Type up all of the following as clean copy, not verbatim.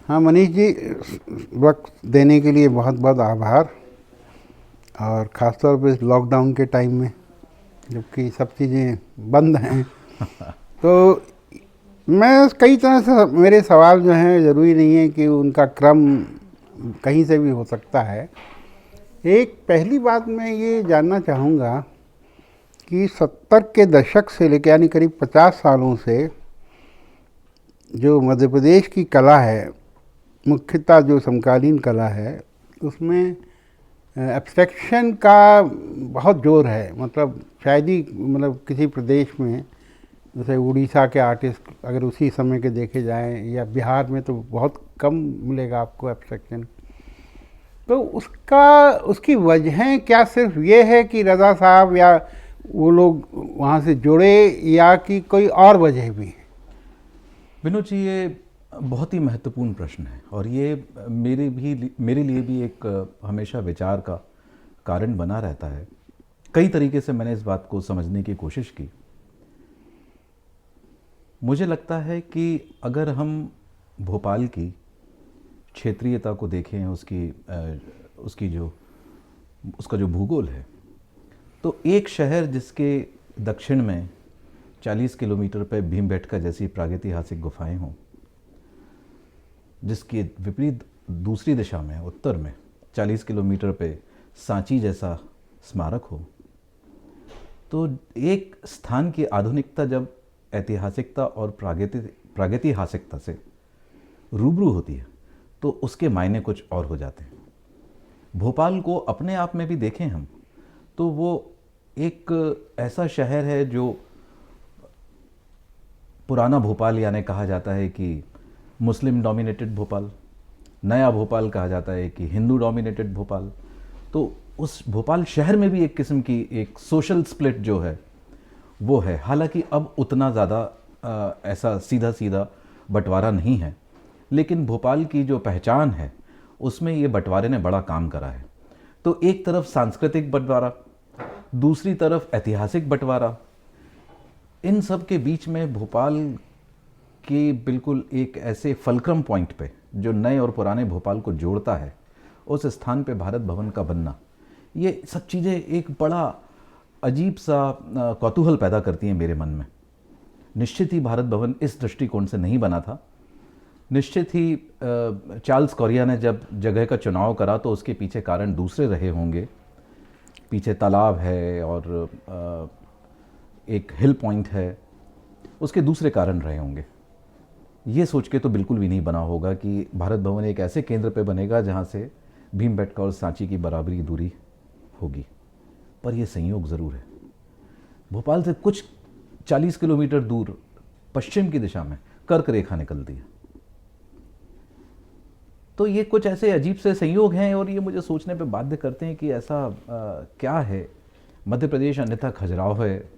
हाँ मनीष जी, वक्त देने के लिए बहुत बहुत आभार। और ख़ासतौर पे इस लॉकडाउन के टाइम में जबकि सब चीज़ें बंद हैं, तो मैं कई तरह से, मेरे सवाल जो हैं ज़रूरी नहीं है कि उनका क्रम कहीं से भी हो सकता है। एक पहली बात मैं ये जानना चाहूँगा कि 70 के दशक से लेकर यानी करीब 50 सालों से जो मध्य प्रदेश की कला है, मुख्यतः जो समकालीन कला है, उसमें एब्स्ट्रैक्शन का बहुत ज़ोर है। मतलब शायद ही मतलब किसी प्रदेश में, जैसे उड़ीसा के आर्टिस्ट अगर उसी समय के देखे जाएं, या बिहार में तो बहुत कम मिलेगा आपको एब्स्ट्रैक्शन। तो उसकी वजहें क्या सिर्फ ये है कि रज़ा साहब या वो लोग वहाँ से जुड़े, या कि कोई और वजह भी है? विनोद जी, ये बहुत ही महत्वपूर्ण प्रश्न है और ये मेरे लिए भी एक हमेशा विचार का कारण बना रहता है। कई तरीके से मैंने इस बात को समझने की कोशिश की। मुझे लगता है कि अगर हम भोपाल की क्षेत्रीयता को देखें, उसका जो भूगोल है, तो एक शहर जिसके दक्षिण में 40 किलोमीटर पर भीमबेटका जैसी प्रागैतिहासिक गुफाएं हों, जिसके विपरीत दूसरी दिशा में उत्तर में 40 किलोमीटर पे सांची जैसा स्मारक हो, तो एक स्थान की आधुनिकता जब ऐतिहासिकता और प्रागैतिहासिकता से रूबरू होती है तो उसके मायने कुछ और हो जाते हैं। भोपाल को अपने आप में भी देखें हम, तो वो एक ऐसा शहर है जो पुराना भोपाल, यानी कहा जाता है कि मुस्लिम डोमिनेटेड भोपाल, नया भोपाल कहा जाता है कि हिंदू डोमिनेटेड भोपाल। तो उस भोपाल शहर में भी एक किस्म की एक सोशल स्प्लिट जो है वो है। हालांकि अब उतना ज़्यादा ऐसा सीधा सीधा बंटवारा नहीं है, लेकिन भोपाल की जो पहचान है उसमें ये बंटवारे ने बड़ा काम करा है। तो एक तरफ सांस्कृतिक बंटवारा, दूसरी तरफ ऐतिहासिक बंटवारा, इन सब के बीच में भोपाल के बिल्कुल एक ऐसे फलक्रम पॉइंट पे जो नए और पुराने भोपाल को जोड़ता है, उस स्थान पे भारत भवन का बनना, ये सब चीज़ें एक बड़ा अजीब सा कौतूहल पैदा करती हैं मेरे मन में। निश्चित ही भारत भवन इस दृष्टिकोण से नहीं बना था। निश्चित ही चार्ल्स कॉरिया ने जब जगह का चुनाव करा तो उसके पीछे कारण दूसरे रहे होंगे। पीछे तालाब है और एक हिल पॉइंट है, उसके दूसरे कारण रहे होंगे। ये सोच के तो बिल्कुल भी नहीं बना होगा कि भारत भवन एक ऐसे केंद्र पे बनेगा जहाँ से भीमबेटका और सांची की बराबरी दूरी होगी। पर यह संयोग ज़रूर है। भोपाल से कुछ 40 किलोमीटर दूर पश्चिम की दिशा में कर्क रेखा निकलती है। तो ये कुछ ऐसे अजीब से संयोग हैं और ये मुझे सोचने पे बाध्य करते हैं कि ऐसा क्या है। मध्य प्रदेश अन्यथा खजुराहो है,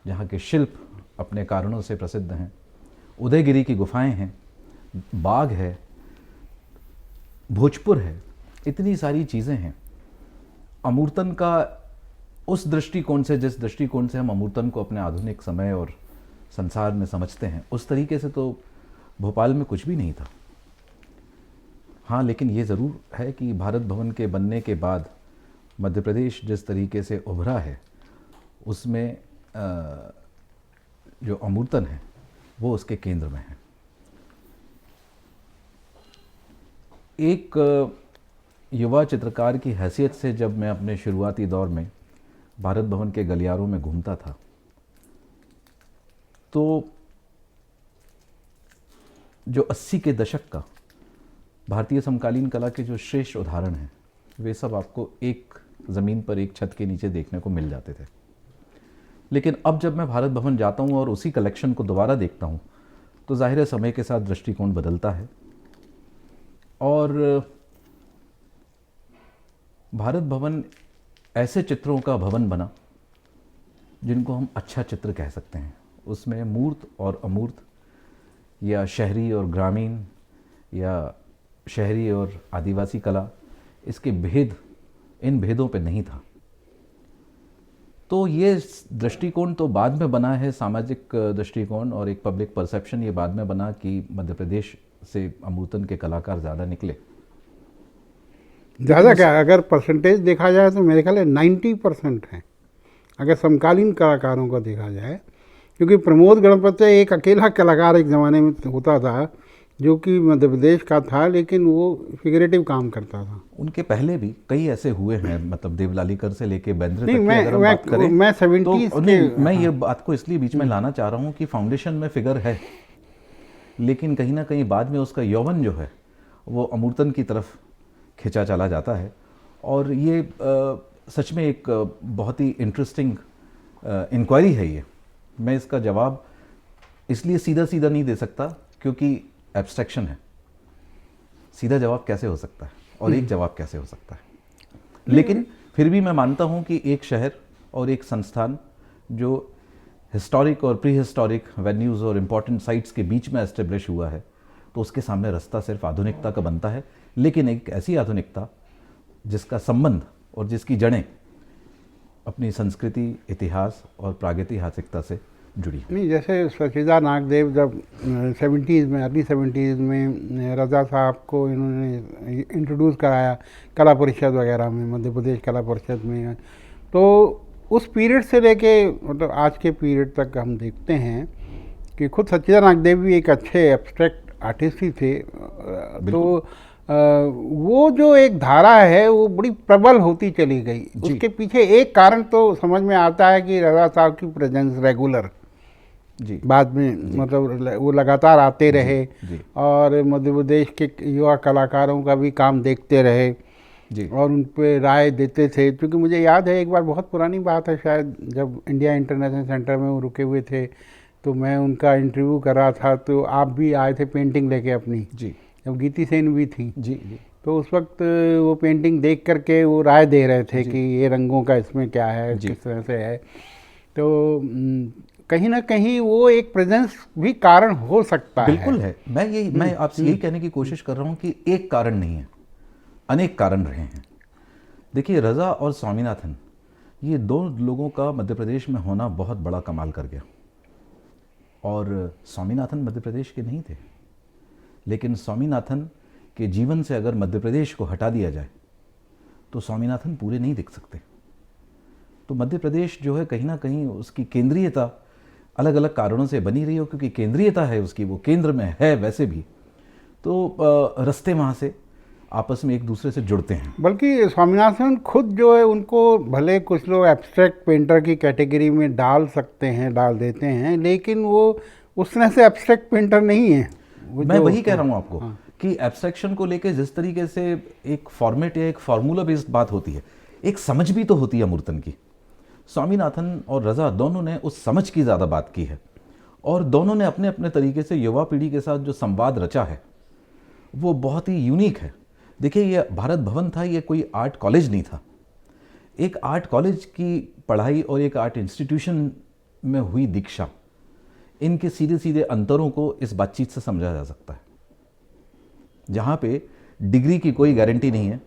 जहाँ के शिल्प अपने कारणों से प्रसिद्ध हैं। उदयगिरी की गुफाएं हैं, बाग है, भोजपुर है, इतनी सारी चीज़ें हैं। अमूर्तन का उस दृष्टिकोण से, जिस दृष्टिकोण से हम अमूर्तन को अपने आधुनिक समय और संसार में समझते हैं, उस तरीके से तो भोपाल में कुछ भी नहीं था। हाँ, लेकिन ये ज़रूर है कि भारत भवन के बनने के बाद मध्य प्रदेश जिस तरीके से उभरा है, उसमें जो अमूर्तन है वो उसके केंद्र में है। एक युवा चित्रकार की हैसियत से जब मैं अपने शुरुआती दौर में भारत भवन के गलियारों में घूमता था, तो जो 80 के दशक का भारतीय समकालीन कला के जो श्रेष्ठ उदाहरण हैं, वे सब आपको एक ज़मीन पर एक छत के नीचे देखने को मिल जाते थे। लेकिन अब जब मैं भारत भवन जाता हूँ और उसी कलेक्शन को दोबारा देखता हूँ, तो ज़ाहिर है समय के साथ दृष्टिकोण बदलता है। और भारत भवन ऐसे चित्रों का भवन बना जिनको हम अच्छा चित्र कह सकते हैं। उसमें मूर्त और अमूर्त, या शहरी और ग्रामीण, या शहरी और आदिवासी कला, इसके भेद, इन भेदों पे नहीं था। तो ये दृष्टिकोण तो बाद में बना है, सामाजिक दृष्टिकोण और एक पब्लिक परसेप्शन, ये बाद में बना कि मध्य प्रदेश से अमूर्तन के कलाकार ज़्यादा निकले? ज़्यादा क्या, अगर परसेंटेज देखा जाए तो मेरे ख्याल है 90% हैं, अगर समकालीन कलाकारों का देखा जाए। क्योंकि प्रमोद गणपति एक अकेला कलाकार एक ज़माने में होता था जो कि मध्य प्रदेश का था, लेकिन वो फिगरेटिव काम करता था। उनके पहले भी कई ऐसे हुए हैं, मतलब देवलालीकर से लेके बेंद्रे नहीं, तक की अगर हम बात करें मैं तो 70s नहीं, के, मैं ये बात को इसलिए बीच में लाना चाह रहा हूँ कि फाउंडेशन में फिगर है, लेकिन कहीं ना कहीं बाद में उसका यौवन जो है वो अमूर्तन की तरफ खिंचा चला जाता है। और ये सच में एक बहुत ही इंटरेस्टिंग इंक्वायरी है ये। मैं इसका जवाब इसलिए सीधा सीधा नहीं दे सकता क्योंकि एब्स्ट्रैक्शन है। सीधा जवाब कैसे हो सकता है और एक जवाब कैसे हो सकता है, लेकिन फिर भी मैं मानता हूं कि एक शहर और एक संस्थान जो हिस्टोरिक और प्री हिस्टोरिक वेन्यूज़ और इम्पॉर्टेंट साइट्स के बीच में एस्टेब्लिश हुआ है, तो उसके सामने रास्ता सिर्फ आधुनिकता का बनता है, लेकिन एक ऐसी आधुनिकता जिसका संबंध और जिसकी जड़ें अपनी संस्कृति, इतिहास और प्रागैतिहासिकता से जुड़ी है। नहीं, जैसे सचिदा नागदेव जब 70s में, अर्ली 70s में रज़ा साहब को इन्होंने इंट्रोड्यूस कराया कला परिषद वगैरह में, मध्य प्रदेश कला परिषद में, तो उस पीरियड से लेके मतलब आज के पीरियड तक हम देखते हैं कि खुद सचिदा नागदेव भी एक अच्छे एब्स्ट्रैक्ट आर्टिस्ट ही थे। तो वो जो एक धारा है वो बड़ी प्रबल होती चली गई। उसके पीछे एक कारण तो समझ में आता है कि रज़ा साहब की प्रेजेंस रेगुलर जी बाद में मतलब वो लगातार आते रहे जी। और मध्य प्रदेश के युवा कलाकारों का भी काम देखते रहे जी। और उन पर राय देते थे। क्योंकि मुझे याद है एक बार, बहुत पुरानी बात है शायद, जब इंडिया इंटरनेशनल सेंटर में वो रुके हुए थे तो मैं उनका इंटरव्यू कर रहा था, तो आप भी आए थे पेंटिंग लेके अपनी जी। जब गीती सेन भी थी जी जी। तो उस वक्त वो पेंटिंग देख करके वो राय दे रहे थे कि ये रंगों का इसमें क्या है, किस तरह से है। तो कहीं ना कहीं वो एक प्रेजेंस भी कारण हो सकता बिल्कुल है। मैं आपसे यही कहने की कोशिश कर रहा हूँ कि एक कारण नहीं है, अनेक कारण रहे हैं। देखिए, रज़ा और स्वामीनाथन, ये दो लोगों का मध्य प्रदेश में होना बहुत बड़ा कमाल कर गया। और स्वामीनाथन मध्य प्रदेश के नहीं थे, लेकिन स्वामीनाथन के जीवन से अगर मध्य प्रदेश को हटा दिया जाए तो स्वामीनाथन पूरे नहीं दिख सकते। तो मध्य प्रदेश जो है कहीं ना कहीं उसकी केंद्रीयता अलग अलग कारणों से बनी रही हो, क्योंकि केंद्रीयता है उसकी, वो केंद्र में है वैसे भी, तो रास्ते वहाँ से आपस में एक दूसरे से जुड़ते हैं। बल्कि स्वामीनाथन खुद जो है उनको भले कुछ लोग एब्स्ट्रैक्ट पेंटर की कैटेगरी में डाल सकते हैं, डाल देते हैं, लेकिन वो उस तरह से एब्स्ट्रैक्ट पेंटर नहीं है। मैं वही कह रहा हूँ आपको कि एब्स्ट्रैक्शन को लेके जिस तरीके से एक फॉर्मेट या एक फार्मूला बेस्ड बात होती है, एक समझ भी तो होती है अमूर्तन की। स्वामीनाथन और रज़ा दोनों ने उस समझ की ज़्यादा बात की है, और दोनों ने अपने अपने तरीके से युवा पीढ़ी के साथ जो संवाद रचा है वो बहुत ही यूनिक है। देखिए, ये भारत भवन था, ये कोई आर्ट कॉलेज नहीं था। एक आर्ट कॉलेज की पढ़ाई और एक आर्ट इंस्टीट्यूशन में हुई दीक्षा, इनके सीधे सीधे अंतरों को इस बातचीत से समझा जा सकता है। जहाँ पे डिग्री की कोई गारंटी नहीं है,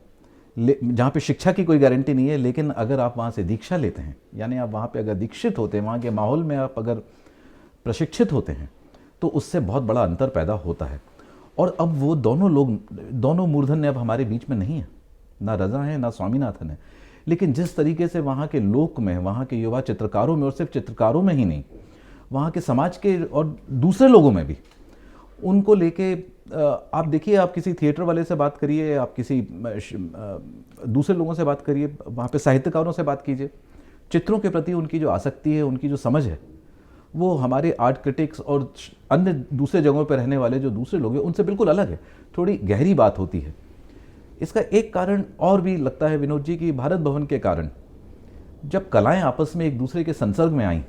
जहाँ पे शिक्षा की कोई गारंटी नहीं है, लेकिन अगर आप वहाँ से दीक्षा लेते हैं, यानी आप वहाँ पे अगर दीक्षित होते हैं, वहाँ के माहौल में आप अगर प्रशिक्षित होते हैं, तो उससे बहुत बड़ा अंतर पैदा होता है। और अब वो दोनों लोग, दोनों मूर्धन्य अब हमारे बीच में नहीं है, ना रज़ा है ना स्वामीनाथन है, लेकिन जिस तरीके से वहाँ के लोक में, वहाँ के युवा चित्रकारों में, और सिर्फ चित्रकारों में ही नहीं, वहाँ के समाज के और दूसरे लोगों में भी उनको लेके आप देखिए, आप किसी थिएटर वाले से बात करिए, आप किसी दूसरे लोगों से बात करिए, वहाँ पे साहित्यकारों से बात कीजिए, चित्रों के प्रति उनकी जो आसक्ति है, उनकी जो समझ है, वो हमारे आर्ट क्रिटिक्स और अन्य दूसरे जगहों पर रहने वाले जो दूसरे लोग हैं उनसे बिल्कुल अलग है, थोड़ी गहरी बात होती है। इसका एक कारण और भी लगता है विनोद जी कि भारत भवन के कारण जब कलाएं आपस में एक दूसरे के संसर्ग में आईं,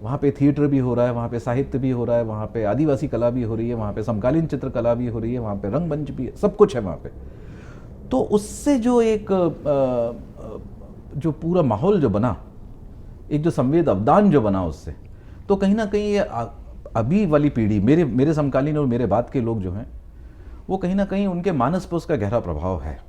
वहाँ पे थिएटर भी हो रहा है, वहाँ पे साहित्य भी हो रहा है, वहाँ पे आदिवासी कला भी हो रही है, वहाँ पे समकालीन चित्रकला भी हो रही है, वहाँ पे रंगमंच भी है, सब कुछ है वहाँ पे। तो उससे जो एक जो पूरा माहौल जो बना, एक जो संवेद अवदान जो बना उससे, तो कहीं ना कहीं ये अभी वाली पीढ़ी, मेरे समकालीन और मेरे बाद के लोग जो हैं, वो कहीं ना कहीं उनके मानस पर उसका गहरा प्रभाव है।